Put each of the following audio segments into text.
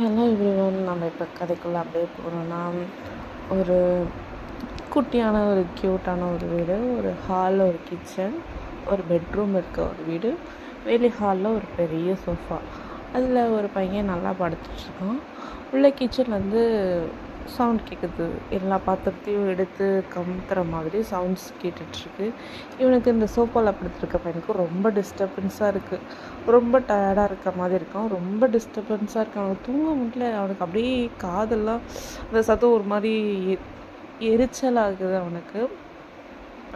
Hello everyone. நம்ம இப்போ கதைக்குள்ளே அப்படியே போகிறோன்னா, ஒரு குட்டியான ஒரு க்யூட்டான ஒரு வீடு, ஒரு ஹாலில் ஒரு கிச்சன், ஒரு பெட்ரூம் இருக்க ஒரு வீடு, வெளி ஹாலில் ஒரு பெரிய சோஃபா. அதில் ஒரு பையன் நல்லா படுத்துட்ருக்கான். உள்ள கிச்சன் சவுண்ட் கேட்குது. எல்லா பாத்திரத்தையும் எடுத்து கமுத்துற மாதிரி சவுண்ட்ஸ் கேட்டுட்ருக்கு. இவனுக்கு இந்த சோஃபாவில் படுத்துருக்க பையனுக்கு ரொம்ப டிஸ்டர்பன்ஸாக இருக்குது. ரொம்ப டயர்டாக இருக்க மாதிரி இருக்கான். ரொம்ப டிஸ்டர்பன்ஸாக இருக்கு. அவனுக்கு தூங்க முடியல. அவனுக்கு அப்படியே காதெல்லாம் அந்த சத்தம் ஒரு மாதிரி எரிச்சலாகுது அவனுக்கு.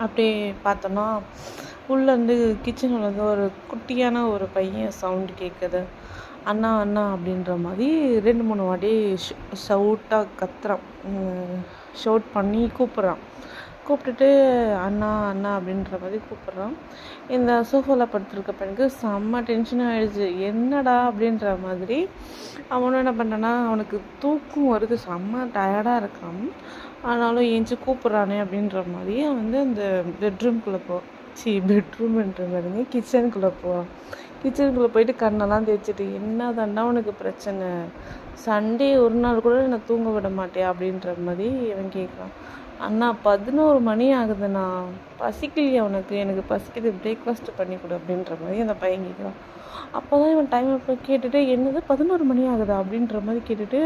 அப்படியே பார்த்தோன்னா உள்ளேருந்து கிச்சன்லேருந்து ஒரு குட்டியான ஒரு பையன் சவுண்டு கேட்குது. அண்ணா அண்ணா அப்படின்ற மாதிரி 2-3 வாட்டி ஷவுட்டாக கத்துறான். ஷவுட் பண்ணி கூப்பிட்றான். கூப்பிட்டுட்டு அண்ணா அண்ணா அப்படின்ற மாதிரி கூப்பிட்றான். இந்த சோஃபாவில் படுத்துருக்க பையனுக்கு செம்ம டென்ஷன் ஆகிடுச்சு. என்னடா அப்படின்ற மாதிரி அவனும் என்ன பண்ணுறான்னா, அவனுக்கு தூக்கம் வருது, செம்ம டயர்டாக இருக்கான். ஆனாலும் ஏஞ்சி கூப்பிட்றானே அப்படின்ற மாதிரி அவன் அந்த பெட்ரூம்குள்ளே பெட்ரூம்ன்ற மாதிரிங்க கிச்சனுக்குள்ளே போவான். கிச்சனுக்குள்ளே போயிட்டு கண்ணெல்லாம் தேய்ச்சிட்டு, என்ன தாண்டா உனக்கு பிரச்சனை, சண்டே ஒரு நாள் கூட என்னை தூங்க விட மாட்டியா அப்படின்ற மாதிரி இவன் கேட்குறான். அண்ணா 11 மணி ஆகுதுண்ணா, பசிக்கலையா உனக்கு, எனக்கு பசிக்குது, பிரேக்ஃபாஸ்ட் பண்ணி கொடு அப்படின்ற மாதிரி அந்த பையன் கேட்குறான். அப்போ தான் இவன் டைம் அப்போ கேட்டுட்டு, என்னது 11 மணி ஆகுதா அப்படின்ற மாதிரி கேட்டுட்டு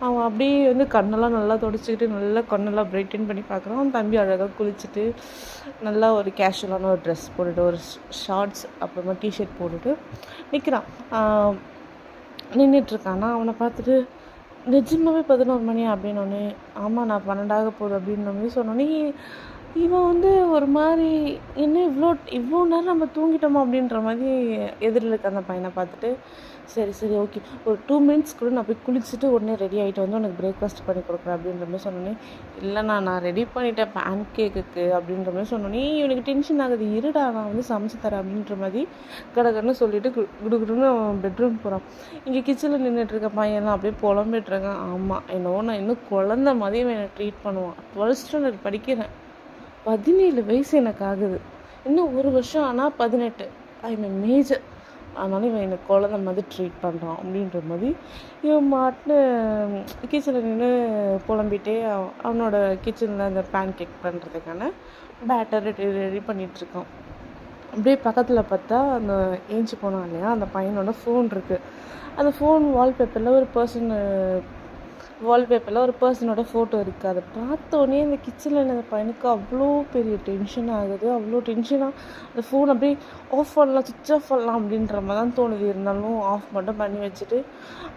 அவன் அப்படியே கண்ணெல்லாம் நல்லா தொடச்சிக்கிட்டு நல்லா கண்ணெல்லாம் பிரைட்டன் பண்ணி பார்க்குறான். அவன் தம்பி அழகாக குளிச்சுட்டு நல்லா ஒரு கேஷுவலான ஒரு ட்ரெஸ் போட்டுட்டு, ஒரு ஷார்ட்ஸ் அப்புறமா டிஷர்ட் போட்டுட்டு நிற்கிறான். நின்றுட்டுருக்கானா. அவனை பார்த்துட்டு, நிஜமாகவே 11 மணி அப்படின்னோடனே, ஆமாம் நான் 12 ஆக போகுது அப்படின்னு சொன்னோன்னே இவன் ஒரு மாதிரி, என்ன இவ்வளோ நேரம் நம்ம தூங்கிட்டோமா அப்படின்ற மாதிரி எதிரில் இருக்க அந்த பையனை பார்த்துட்டு, சரி சரி ஓகே, ஒரு 2 மினிட்ஸ் கூட நான் போய் குளிச்சுட்டு உடனே ரெடி ஆகிட்டு உனக்கு பிரேக்ஃபாஸ்ட் பண்ணி கொடுக்குறேன் அப்படின்ற மாதிரி சொன்னோன்னே, இல்லைண்ணா நான் ரெடி பண்ணிட்டேன் பேன் கேக்குக்கு அப்படின்ற மாதிரி சொன்னோன்னே இவனுக்கு டென்ஷன் ஆகுது. இருடா நான் சமைச்சு தரேன் அப்படின்ற மாதிரி கடகடன்னு சொல்லிட்டு குடுக்குன்னு அவன் பெட்ரூம் போகிறான். இங்கே கிச்சனில் நின்றுட்டுருக்க பையன்லாம் அப்படியே புலம்பிட்டுருக்கான். ஆமாம் என்னவோ நான் இன்னும் குழந்த மாதிரி என்னை ட்ரீட் பண்ணுவான். 12th ஸ்டாண்டர்ட் படிக்கிறேன், 17 வயசு எனக்கு ஆகுது, இன்னும் 1 வருஷம் ஆனால் 18, ஐ மீன் மேஜர், ஆனாலும் இவன் என்னை குழந்த மாதிரி ட்ரீட் பண்ணுறான் அப்படின்ற மாதிரி இவன் மாட்டுன்னு கிச்சனில் நின்று புலம்பிகிட்டே அவனோட கிச்சனில் அந்த பேன் கேக் பண்ணுறதுக்கான பேட்டர் ரெடி பண்ணிகிட்ருக்கான். அப்படியே பக்கத்தில் பார்த்தா அந்த ஏஞ்சி போனான் இல்லையா, அந்த பையனோட ஃபோன் இருக்குது. அந்த ஃபோன் வால்பேப்பரில் ஒரு பர்சனோட ஃபோட்டோ இருக்குது. அதை பார்த்தோன்னே அந்த கிச்சனில் அந்த பையனுக்கு அவ்வளோ பெரிய டென்ஷன் ஆகுது. அவ்வளோ டென்ஷனாக அந்த ஃபோன் அப்படியே ஆஃப் பண்ணலாம், சுவிட்ச் ஆஃப் பண்ணலாம் அப்படின்ற மாதிரி தான் தோணுது. இருந்தாலும் ஆஃப் மட்டும் பண்ணி வச்சுட்டு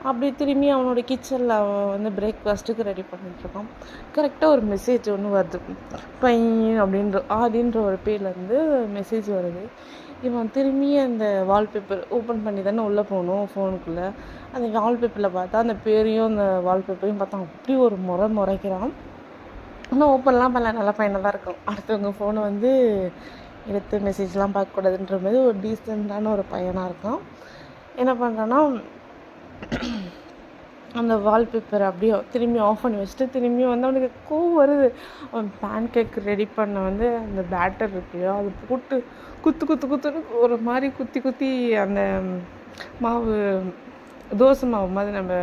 அப்படியே திரும்பி அவனோட கிச்சனில் அவன் பிரேக்ஃபாஸ்ட்டுக்கு ரெடி பண்ணிட்டுருக்கான். கரெக்டாக ஒரு மெசேஜ் ஒன்று வருது. பையன் ஆதின்ற ஒரு பேர்லேருந்து மெசேஜ் வருது. இவன் திரும்பி அந்த வால்பேப்பர் ஓப்பன் பண்ணி தானே உள்ளே போகணும் ஃபோனுக்குள்ளே. அந்த வால்பேப்பரில் பார்த்தா அந்த பேரையும் அந்த வால்பேப்பரையும் பார்த்தா அப்படி ஒரு முறைக்கிறான். ஆனால் ஓப்பன்லாம் பண்ணல, நல்ல பையனாக தான் இருக்கும். அடுத்தவங்க ஃபோனை எடுத்து மெசேஜ்லாம் பார்க்கக்கூடாதுன்ற மாதிரி ஒரு டீசெண்டான ஒரு பையனாக இருக்கான். என்ன பண்ணுறான்னா, அந்த வால்பேப்பரை அப்படியே திரும்பி ஆஃப் பண்ணி வச்சுட்டு திரும்பி அவனுக்கு கோவம் வருது. அவன் பேன் கேக் ரெடி பண்ண அந்த பேட்டர் இருக்குல்லையோ, அதை போட்டு குத்துன்னு ஒரு மாதிரி குத்தி அந்த மாவு, தோசை மாவு மாதிரி நம்ம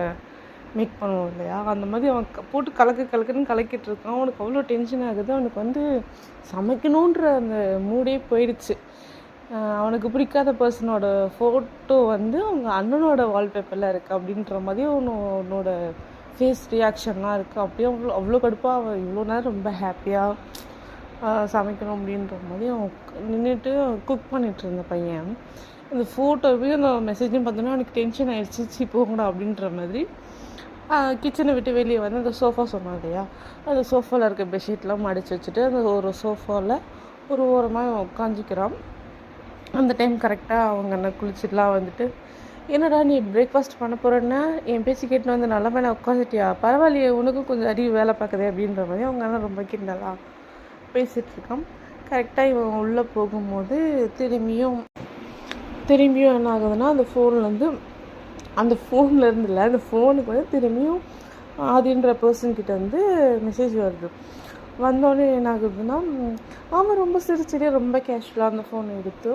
மேக் பண்ணுவோம் இல்லையா, அந்த மாதிரி அவன் போட்டு கலக்குன்னு கலக்கிட்டு இருக்கான். அவனுக்கு அவ்வளோ டென்ஷன் ஆகுது. அவனுக்கு சமைக்கணுன்ற அந்த மூடே போயிடுச்சு. அவனுக்கு பிடிக்காத பர்சனோட ஃபோட்டோ அவங்க அண்ணனோட வால்பேப்பரில் இருக்குது அப்படின்ற மாதிரி அவனோட ஃபேஸ் ரியாக்ஷன்லாம் இருக்குது. அப்படியே அவ்வளோ கடுப்பாக அவன் இவ்வளோ நேரம் ரொம்ப ஹாப்பியாக சமைக்கணும் அப்படின்ற மாதிரி அவன் நின்றுட்டு குக் பண்ணிகிட்டு இருந்த பையன் அந்த ஃபோட்டோவையும் அந்த மெசேஜையும் பார்த்தோன்னா அவனுக்கு டென்ஷன் ஆகிடுச்சு. போங்கடா அப்படின்ற மாதிரி கிச்சனை விட்டு வெளியே அந்த சோஃபா சொன்னான் இல்லையா, அந்த சோஃபாவில் இருக்க பெட்ஷீட்லாம் மடித்து வச்சுட்டு அந்த ஒரு சோஃபாவில் ஒரு ஓரமாக உட்காந்துக்கிறான். அந்த டைம் கரெக்டாக அவங்க அண்ணன் குளிச்சுட்டுலாம் என்னடா நீ பிரேக்ஃபாஸ்ட் பண்ண போகிறேன்னா என் பேசி கேட்டுன்னு நல்ல மேலே உட்காந்துட்டியா, பரவாயில்லையே உனக்கும் கொஞ்சம் அறிவு வேலை பார்க்குதே அப்படின்ற மாதிரி அவங்க அண்ணன் ரொம்ப கிண்டலாக பேசிகிட்ருக்கான். கரெக்டாக இவன் உள்ளே போகும்போது திரும்பியும் என்ன ஆகுதுன்னா, அந்த ஃபோனில் இல்லை, அந்த ஃபோனுக்கு திரும்பியும் ஆதின்ற பர்சன்கிட்ட மெசேஜ் வருது. வந்தோடனே என்ன ஆகுதுன்னா, அவன் ரொம்ப சிரிச்சிட்டே ரொம்ப கேஷுவலாக அந்த ஃபோனை எடுத்து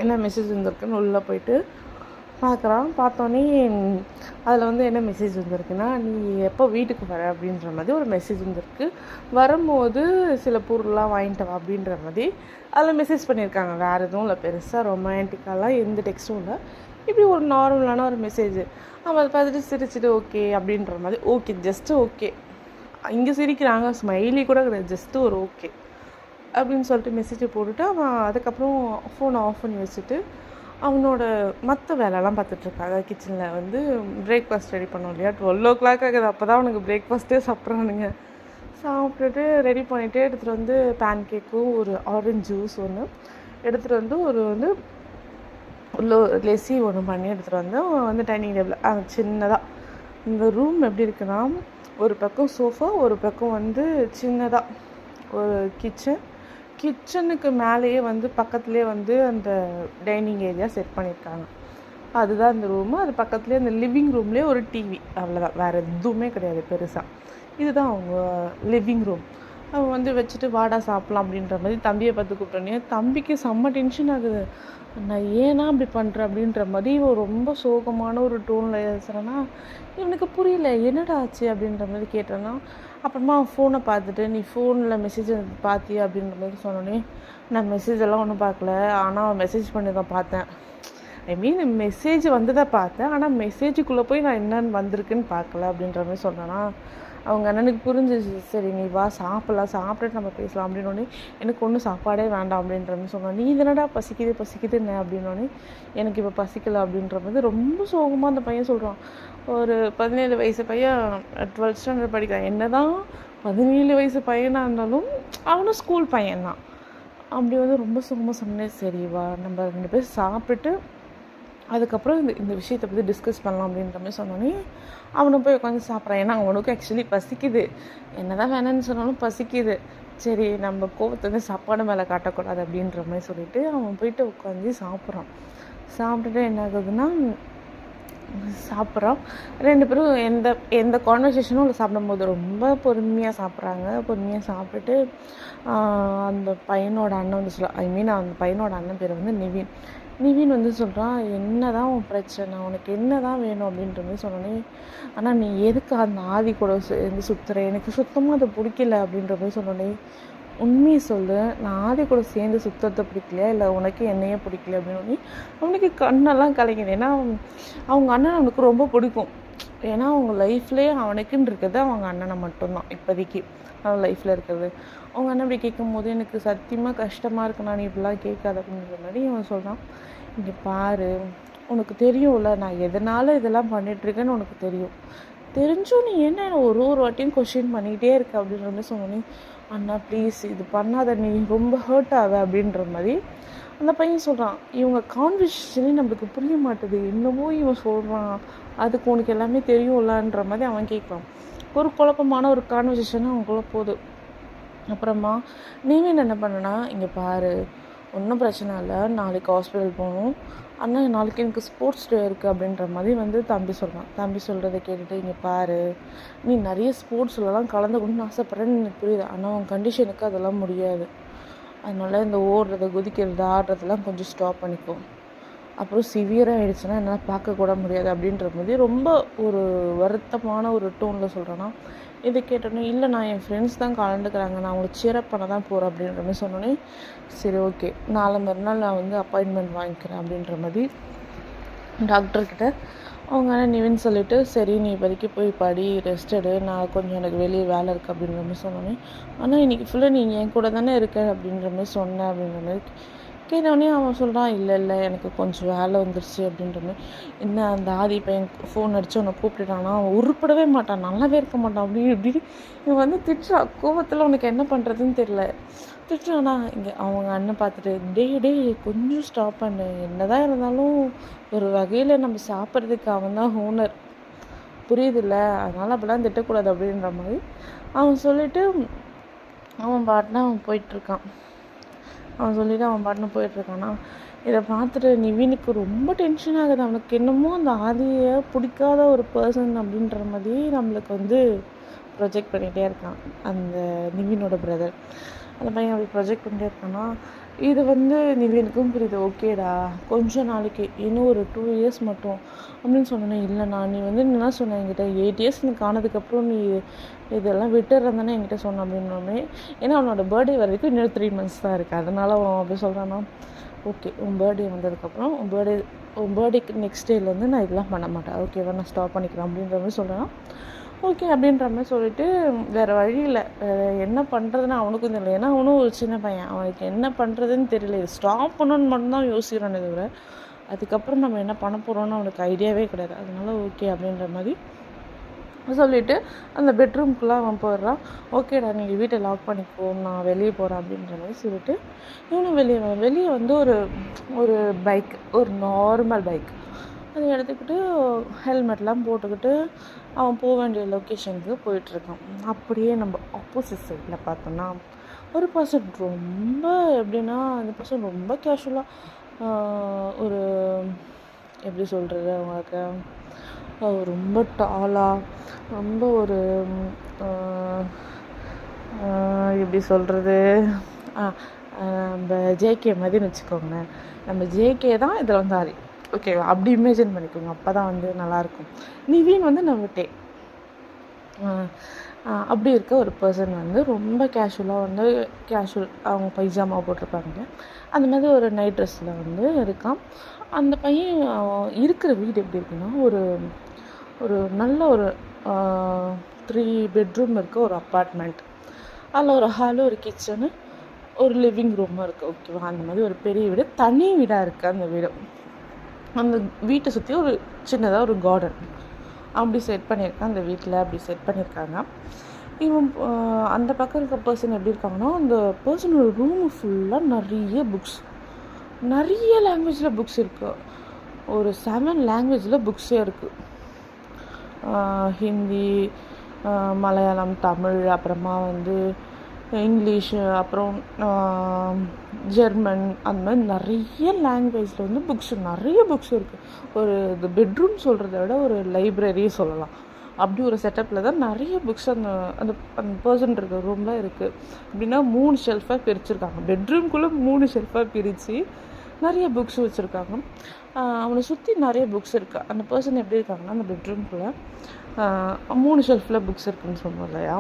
என்ன மெசேஜ் இருந்திருக்குன்னு உள்ளே போயிட்டு பார்க்குறான். பார்த்தோன்னே அதில் வந்து என்ன மெசேஜ் வந்திருக்குன்னா, நீ எப்போ வீட்டுக்கு வர அப்படின்ற மாதிரி ஒரு மெசேஜ் வந்திருக்கு. வரும்போது சில பொருள்லாம் வாங்கிட்டு வா அப்படின்ற மாதிரி அதில் மெசேஜ் பண்ணியிருக்காங்க. வேறு எதுவும் இல்லை, பெருசாக ரொமான்டிக்காலாம் எந்த டெக்ஸ்ட்டும் இல்லை. இப்படி ஒரு நார்மலான ஒரு மெசேஜ். அவன் அதை பார்த்துட்டு சிரிச்சிட்டு ஓகே அப்படின்ற மாதிரி, ஓகே ஜஸ்ட்டு ஓகே, இங்கே சிரிக்கிறாங்க, ஸ்மைலி கூட கிடையாது, ஜஸ்ட்டு ஒரு ஓகே அப்படின்னு சொல்லிட்டு மெசேஜை போட்டுட்டு அவன் அதுக்கப்புறம் ஃபோனை ஆஃப் பண்ணி வச்சுட்டு அவனோட மற்ற வேலைலாம் பார்த்துட்ருக்காங்க. கிச்சனில் வந்து பிரேக்ஃபாஸ்ட் ரெடி பண்ணோம் இல்லையா, 12 ஆகுது. அப்போ தான் அவனுக்கு பிரேக்ஃபாஸ்ட்டே சாப்பிட்றானுங்க. சாப்பிட்டுட்டு ரெடி பண்ணிவிட்டு எடுத்துகிட்டு வந்து பேன் கேக்கும் ஒரு ஆரஞ்ச் ஜூஸ் ஒன்று எடுத்துகிட்டு வந்து ஒரு வந்து லெஸ்ஸி ஒன்று பண்ணி எடுத்துகிட்டு வந்து அவன் வந்து டைனிங் டேபிள் சின்னதாக, இந்த ரூம் எப்படி இருக்குன்னா, ஒரு பக்கம் சோஃபா, ஒரு பக்கம் வந்து சின்னதாக ஒரு கிச்சனுக்கு மேலேயே வந்து பக்கத்துலேயே வந்து அந்த டைனிங் ஏரியா செட் பண்ணியிருக்காங்க. அதுதான் அந்த ரூமு. அது பக்கத்துலேயே அந்த லிவிங் ரூம்லேயே ஒரு டிவி, அவ்வளோதான், வேறு எதுவுமே கிடையாது பெருசாக. இதுதான் அவங்க லிவிங் ரூம். அவன் வந்து வச்சுட்டு வாடா சாப்பிட்லாம் அப்படின்ற மாதிரி தம்பியை பார்த்து கூப்பிட்டோன்னே தம்பிக்கு செம்ம டென்ஷன் ஆகுது. நான் ஏன்னா அப்படி பண்ணுறேன் அப்படின்ற மாதிரி ரொம்ப சோகமான ஒரு டோனில் பேசுகிறேன்னா இவனுக்கு புரியல, என்னடா ஆச்சு அப்படின்ற மாதிரி கேட்டேன்னா, அப்புறமா ஃபோனை பார்த்துட்டு நீ ஃபோனில் மெசேஜ் பார்த்தியா அப்படின்ற மாதிரி சொன்னோன்னே, நான் மெசேஜெல்லாம் ஒன்றும் பார்க்கல, ஆனால் மெசேஜ் பண்ணி தான் பார்த்தேன். ஐ மீன் மெசேஜ் வந்து தான் பார்த்தேன், ஆனால் மெசேஜுக்குள்ளே போய் நான் என்னென்னு வந்திருக்குன்னு பார்க்கல அப்படின்ற மாதிரி சொன்னேன்னா, அவங்க அண்ணனுக்கு புரிஞ்சிச்சு. சரி நீ வா சாப்பிட்லாம், சாப்பிட்டுட்டு நம்ம பேசலாம் அப்படின்னோடனே, எனக்கு ஒன்றும் சாப்பாடே வேண்டாம் அப்படின்ற மாதிரி சொன்னான். நீ இதனடா பசிக்குதுன்னு அப்படின்னோடனே, எனக்கு இப்போ பசிக்கலை அப்படின்ற மாதிரி ரொம்ப சோகமாக அந்த பையன் சொல்கிறான். ஒரு 17 வயசு பையன் 12th ஸ்டாண்டர்ட் படிக்கிறான். என்ன தான் 17 வயசு பையனாக இருந்தாலும் அவனும் ஸ்கூல் பையன்தான். அப்படி வந்து ரொம்ப சோகமாக சொன்னேன். சரி வா நம்ம 2 பேர் சாப்பிட்டுட்டு அதுக்கப்புறம் இந்த விஷயத்தை பற்றி டிஸ்கஸ் பண்ணலாம் அப்படின்ற மாதிரி சொன்னோன்னே அவனை போய் உட்காந்து சாப்பிட்றான். ஏன்னா அவனுக்கும் ஆக்சுவலி பசிக்குது, என்ன தான் வேணான்னு சொன்னாலும் பசிக்குது. சரி நம்ம கோவத்தை வந்து சாப்பாடு மேலே காட்டக்கூடாது அப்படின்ற மாதிரி சொல்லிவிட்டு அவன் போயிட்டு உட்காந்து சாப்பிட்றான். சாப்பிட்டுட்டு என்ன ஆகுதுன்னா, சாப்பிட்றான் 2 பேரும் எந்த கான்வர்சேஷனும் இல்லை. சாப்பிடும்போது ரொம்ப பொறுமையாக சாப்பிட்றாங்க. பொறுமையாக சாப்பிட்டுட்டு அந்த பையனோட அண்ணன் வந்து அந்த பையனோட அண்ணன் பேர் வந்து நிவின் வந்து சொல்கிறான், என்ன தான் உன் பிரச்சனை, உனக்கு என்ன தான் வேணும் அப்படின்ற மாதிரி சொன்னோன்னே, ஆனால் நீ எதுக்கு அந்த ஆதி கூட சேர்ந்து சுற்றுற, எனக்கு சுத்தமாக அதை பிடிக்கல அப்படின்ற மாதிரி சொன்னோன்னே, உண்மையை சொல்லு, நான் ஆதி கூட சேர்ந்து சுத்தத்தை பிடிக்கலையா இல்லை உனக்கு என்னையே பிடிக்கல அப்படின்னு அவனுக்கு கண்ணெல்லாம் கலைக்குது. ஏன்னா அவங்க அண்ணன் அவனுக்கு ரொம்ப பிடிக்கும். ஏன்னா அவங்க லைஃப்லேயே அவனுக்குன்னு இருக்கிறது அவங்க அண்ணனை மட்டும்தான் இப்போதைக்கு அவன் லைஃப்பில் இருக்கிறது. அவங்க அண்ணன் அப்படி கேட்கும் போது எனக்கு சத்தியமாக கஷ்டமாக இருக்குண்ணா, நீ இப்படிலாம் கேட்காத அப்படின்ற மாதிரி அவன் சொல்கிறான். இங்கே பாரு, உனக்கு தெரியும்ல நான் எதனால் இதெல்லாம் பண்ணிகிட்ருக்கேன்னு உனக்கு தெரிஞ்சும் நீ என்ன ஒரு வாட்டியும் கொஸ்டின் பண்ணிக்கிட்டே இருக்க அப்படின்ற மாதிரி சொன்னோன்னே, அண்ணா ப்ளீஸ் இது பண்ணாத, நீ ரொம்ப ஹர்ட் ஆக அப்படின்ற மாதிரி அந்த பையன் சொல்கிறான். இவங்க கான்வர்சேஷனே நம்மளுக்கு புரிய மாட்டுது, என்னவோ இவன் சொல்கிறான், அதுக்கு உனக்கு எல்லாமே தெரியும்லன்ற மாதிரி அவன் கேட்குறான். ஒரு குழப்பமான ஒரு கான்வர்சேஷன் அவங்களுக்குள்ள போகுது. அப்புறமா நீவின் என்ன பண்ணனா, இங்கே பாரு ஒன்றும் பிரச்சனை இல்லை, நாளைக்கு ஹாஸ்பிட்டல் போகணும், ஆனால் நாளைக்கு எனக்கு ஸ்போர்ட்ஸ் டே இருக்குது அப்படின்ற மாதிரி வந்து தம்பி சொல்கிறான். தம்பி சொல்கிறத கேட்டுட்டு, இங்கே பாரு நீ நிறைய ஸ்போர்ட்ஸ்லலாம் கலந்துக்கணும்னு ஆசைப்பட்றேன்னு எனக்கு புரியுது, ஆனால் உன் கண்டிஷனுக்கு அதெல்லாம் முடியாது. அதனால் இந்த ஓடுறது குதிக்கிறது ஆடுறதெல்லாம் கொஞ்சம் ஸ்டாப் பண்ணிக்கோ, அப்புறம் சிவியராக ஆகிடுச்சுன்னா என்னால் பார்க்கக்கூட முடியாது அப்படின்ற மாதிரி ரொம்ப ஒரு வருத்தமான ஒரு டோனில் சொல்கிறேன்னா, இதை கேட்டோன்னே, இல்லை நான் என் ஃப்ரெண்ட்ஸ் தான் கலந்துக்கிறாங்க, நான் அவங்களை சியரப் பண்ண தான் போகிறேன் அப்படின்ற மாதிரி சொன்னோன்னே, சரி ஓகே நாளை மறுநாள் நான் வந்து அப்பாயின்மெண்ட் வாங்கிக்கிறேன் அப்படின்ற மாதிரி டாக்டர்கிட்ட அவங்க நிவின் சொல்லிவிட்டு, சரி நீ இப்போதைக்கு போய் படி, ரெஸ்ட் எடு, நான் கொஞ்சம் எனக்கு வெளியே வேலை இருக்குது அப்படின்ற மாதிரி சொன்னோன்னே, ஆனால் இன்றைக்கி ஃபுல்லாக நீங்கள் என் கூட தானே இருக்க அப்படின்ற மாதிரி சொன்னேன் அப்படின்ற மாதிரி கேட்டோடனே அவன் சொல்கிறான், இல்லை எனக்கு கொஞ்சம் வேலை வந்துருச்சு அப்படின்ற மாதிரி. என்ன அந்த ஆதி பையன் ஃபோன் அடித்து அவனை கூப்பிட்டுட்டானா, அவன் உருப்படவே மாட்டான், நல்லாவே இருக்க மாட்டான் இப்படி இவன் வந்து திட்டுறான். கோபத்தில் உனக்கு என்ன பண்ணுறதுன்னு தெரியல, திட்டுறானா. இங்கே அவங்க அண்ணன் பார்த்துட்டு, டே கொஞ்சம் ஸ்டாப் பண்ணு, என்ன தான் இருந்தாலும் ஒரு வகையில் நம்ம சாப்பிட்றதுக்கு அவன் தான் ஓனர், புரியுதில்ல, அதனால் அப்படிலாம் திட்டக்கூடாது அப்படின்ற மாதிரி அவன் சொல்லிவிட்டு அவன் பாட்டுனா அவன் போயிட்டுருக்கான். போயிட்டுருக்கானா, இதை பார்த்துட்டு நிவினுக்கு ரொம்ப டென்ஷன் ஆகுது. அவனுக்கு என்னமோ அந்த ஆதியை பிடிக்காத ஒரு பர்சன் அப்படின்ற மாதிரி நம்மளுக்கு வந்து ப்ரொஜெக்ட் பண்ணிகிட்டே இருக்கான் அந்த நிவினோட பிரதர். அந்த பையன் அப்படி ப்ரொஜெக்ட் பண்ணிட்டே இருக்கானா, இது வந்து நிவினுக்கும் புரியுது. ஓகேடா, கொஞ்சம் நாளைக்கு இன்னும் ஒரு 2 இயர்ஸ் மட்டும் அப்படின்னு சொன்னேன். இல்லைண்ணா, நீ வந்து என்ன சொன்ன என்கிட்ட 8 இயர்ஸ் நீ காணதுக்கப்புறம் நீ இதெல்லாம் விட்டுறதானே என்கிட்ட சொன்ன அப்படின்னோடனே, ஏன்னா அவனோட பர்த்டே வரைக்கும் இன்னும் 3 months தான் இருக்குது. அதனால் அவன் அப்படி சொல்கிறான்னா, ஓகே உன் பர்த்டே வந்ததுக்கப்புறம் உன் பர்த்டேக்கு நெக்ஸ்ட் டேலேருந்து நான் இதெல்லாம் பண்ண மாட்டேன், ஓகேவா, நான் ஸ்டாப் பண்ணிக்கிறேன் அப்படின்ற மாதிரி சொல்கிறேன்னா, ஓகே அப்படின்ற மாதிரி சொல்லிவிட்டு வேறு வழி இல்லை. என்ன பண்ணுறதுன்னு அவனுக்கும் தெரியல. ஏன்னா அவனும் ஒரு சின்ன பையன், அவனுக்கு என்ன பண்ணுறதுன்னு தெரியல. இது ஸ்டாப் பண்ணணுன்னு மட்டும்தான் யோசிக்கிறானே தவிர அதுக்கப்புறம் நம்ம என்ன பண்ண போகிறோன்னு அவனுக்கு ஐடியாவே கிடையாது. அதனால ஓகே அப்படின்ற மாதிரி சொல்லிவிட்டு அந்த பெட்ரூம்குள்ளே அவன் போயிடுறான். ஓகேடா, நீங்கள் வீட்டை லாக் பண்ணிக்கோ, நான் வெளியே போகிறேன் அப்படின்ற மாதிரி சொல்லிவிட்டு இவனும் வெளியே வந்து ஒரு பைக், ஒரு நார்மல் பைக் அதை எடுத்துக்கிட்டு ஹெல்மெட்லாம் போட்டுக்கிட்டு அவன் போக வேண்டிய லொக்கேஷனுக்கு போயிட்டுருக்கான். அப்படியே நம்ம ஆப்போசிட் சைடில் பார்த்தோன்னா ஒரு பர்சன் ரொம்ப எப்படின்னா, அந்த பர்சன் ரொம்ப கேஷுவலாக ஒரு எப்படி சொல்கிறது, அவங்களுக்கு ரொம்ப டாலாக, ரொம்ப ஒரு எப்படி சொல்கிறது, நம்ம ஜேகே மாதிரின்னு வச்சுக்கோங்களேன். நம்ம ஜேகே தான் இதில் வந்து ஆரி, ஓகேவா, அப்படி இமேஜின் பண்ணிக்கோங்க. அப்போ தான் வந்து நல்லாயிருக்கும். நிவின் வந்து நம்மகிட்டே அப்படி இருக்க ஒரு பர்சன் வந்து ரொம்ப கேஷுவலாக வந்து அவங்க பைஜாமா போட்டிருப்பாங்க, அந்த மாதிரி ஒரு நைட் ட்ரெஸ்ஸில் வந்து இருக்கான். அந்த பையன் இருக்கிற வீடு எப்படி இருக்குன்னா, ஒரு நல்ல ஒரு 3 bedroom இருக்க ஒரு அப்பார்ட்மெண்ட். அதில் ஒரு ஹாலு, ஒரு கிச்சனு, ஒரு லிவிங் ரூமும் இருக்குது, ஓகேவா. அந்த மாதிரி ஒரு பெரிய வீடு, தனி வீடாக இருக்குது அந்த வீடு. அந்த வீட்டை சுற்றி ஒரு சின்னதாக ஒரு கார்டன் அப்படி செட் பண்ணியிருக்கான். அந்த வீட்டில் அப்படி செட் பண்ணியிருக்காங்க. இவன் அந்த பக்கம் இருக்க பர்சன் எப்படி இருக்காங்கன்னா, அந்த பர்சனோட ரூமு ஃபுல்லாக நிறைய லாங்குவேஜில் புக்ஸ் இருக்குது. ஒரு 7 லாங்குவேஜில் புக்ஸே இருக்குது. ஹிந்தி, மலையாளம், தமிழ், அப்புறமா வந்து இங்கிலீஷு, அப்புறம் ஜெர்மன், அந்த மாதிரி நிறைய லாங்குவேஜில் வந்து நிறைய புக்ஸ் இருக்குது. ஒரு இது பெட்ரூம் சொல்கிறத விட ஒரு லைப்ரரியே சொல்லலாம். அப்படி ஒரு செட்டப்பில் தான் நிறைய புக்ஸ் அந்த அந்த அந்த பர்சன் இருக்கிற ரூமில் இருக்குது. அப்படின்னா 3 ஷெல்ஃபாக பிரிச்சுருக்காங்க. பெட்ரூம்குள்ளே 3 ஷெல்ஃபாக பிரித்து நிறைய புக்ஸ் வச்சுருக்காங்க. அவனை சுற்றி நிறைய புக்ஸ் இருக்குது. அந்த பர்சன் எப்படி இருக்காங்கன்னா, அந்த பெட்ரூம்குள்ளே 3 ஷெல்ஃபில் புக்ஸ் இருக்குதுன்னு சொன்னோம் இல்லையா.